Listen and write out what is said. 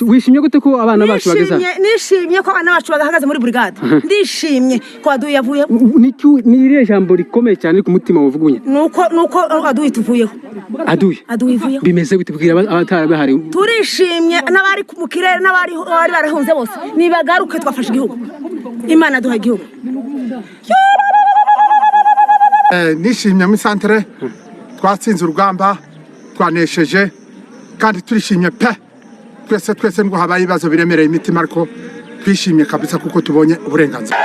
wishimye gute ko abana bacu bageza nishimye ko abana bacu bagahagaze muri brigade ndishimye ko aduye yavuye ni iriya jambo rikomeye cyane ku mutima wuvugunye nuko aduye tuvuyeho aduye ivuyeho bimeze gute bwira abatarabahari turishimye n'abari mu kirere n'abari barahunze bose nibagaruke twafashe igihugu imana duha igihugu nishimye mu santere twatsinze urugamba twanesheje kandi turishimye pe twese ngo habaye ibibazo biremereye imitima ariko twishimye kabisa kuko tubonye uburenganzira.